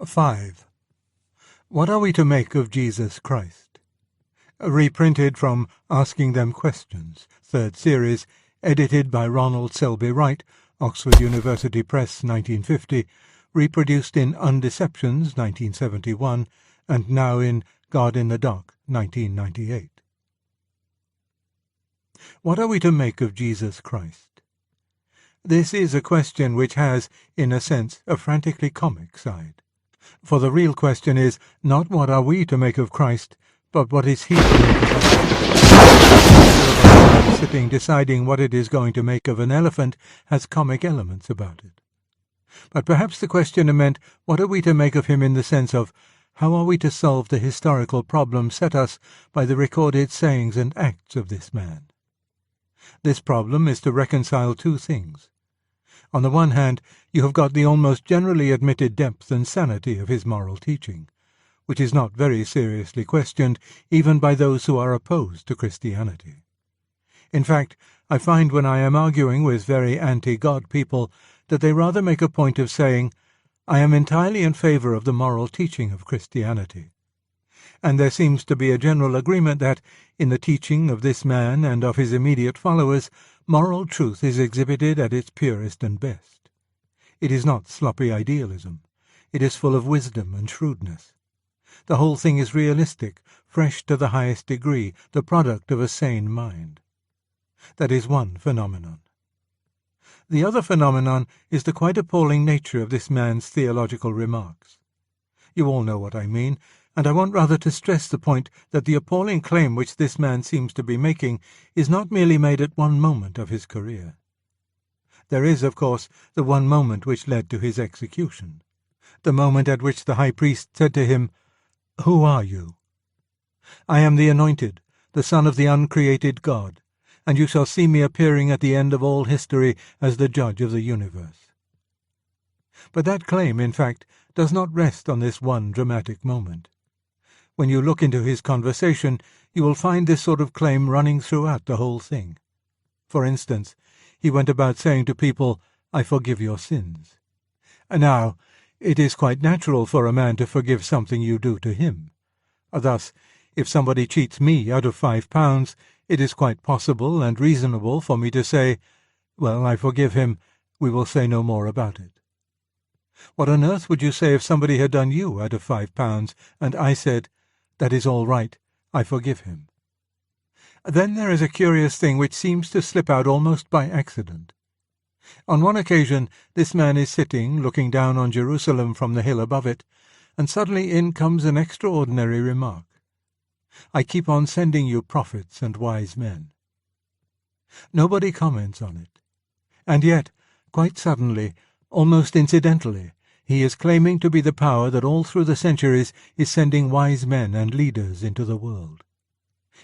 5. What are we to make of Jesus Christ? Reprinted from Asking Them Questions, 3rd series, edited by Ronald Selby Wright, Oxford University Press, 1950, reproduced in Undeceptions, 1971, and now in God in the Dock, 1998. What are we to make of Jesus Christ? This is a question which has, in a sense, a frantically comic side. For the real question is not what are we to make of Christ, but what is he to make of us? Sitting deciding what it is going to make of an elephant has comic elements about it. But perhaps the questioner meant what are we to make of him in the sense of how are we to solve the historical problem set us by the recorded sayings and acts of this man? This problem is to reconcile two things. On the one hand, you have got the almost generally admitted depth and sanity of his moral teaching, which is not very seriously questioned even by those who are opposed to Christianity. In fact, I find when I am arguing with very anti-God people that they rather make a point of saying, I am entirely in favor of the moral teaching of Christianity. And there seems to be a general agreement that, in the teaching of this man and of his immediate followers, moral truth is exhibited at its purest and best. It is not sloppy idealism. It is full of wisdom and shrewdness. The whole thing is realistic, fresh to the highest degree, the product of a sane mind. That is one phenomenon. The other phenomenon is the quite appalling nature of this man's theological remarks. You all know what I mean, and I want rather to stress the point that the appalling claim which this man seems to be making is not merely made at one moment of his career. There is, of course, the one moment which led to his execution, the moment at which the high priest said to him, "Who are you?" "I am the Anointed, the Son of the uncreated God, and you shall see me appearing at the end of all history as the judge of the universe." But that claim, in fact, does not rest on this one dramatic moment. When you look into his conversation, you will find this sort of claim running throughout the whole thing. For instance, he went about saying to people, "I forgive your sins." Now, it is quite natural for a man to forgive something you do to him. Thus, if somebody cheats me out of £5, it is quite possible and reasonable for me to say, "Well, I forgive him, we will say no more about it." What on earth would you say if somebody had done you out of £5, and I said, "That is all right, I forgive him"? Then there is a curious thing which seems to slip out almost by accident. On one occasion this man is sitting, looking down on Jerusalem from the hill above it, and suddenly in comes an extraordinary remark. "I keep on sending you prophets and wise men." Nobody comments on it. And yet, quite suddenly, almost incidentally, he is claiming to be the power that all through the centuries is sending wise men and leaders into the world.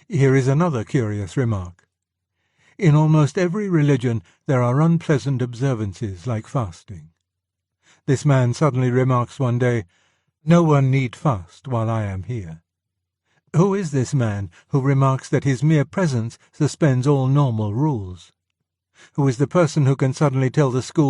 Here is another curious remark. In almost every religion there are unpleasant observances like fasting. This man suddenly remarks one day, "No one need fast while I am here." Who is this man who remarks that his mere presence suspends all normal rules? Who is the person who can suddenly tell the school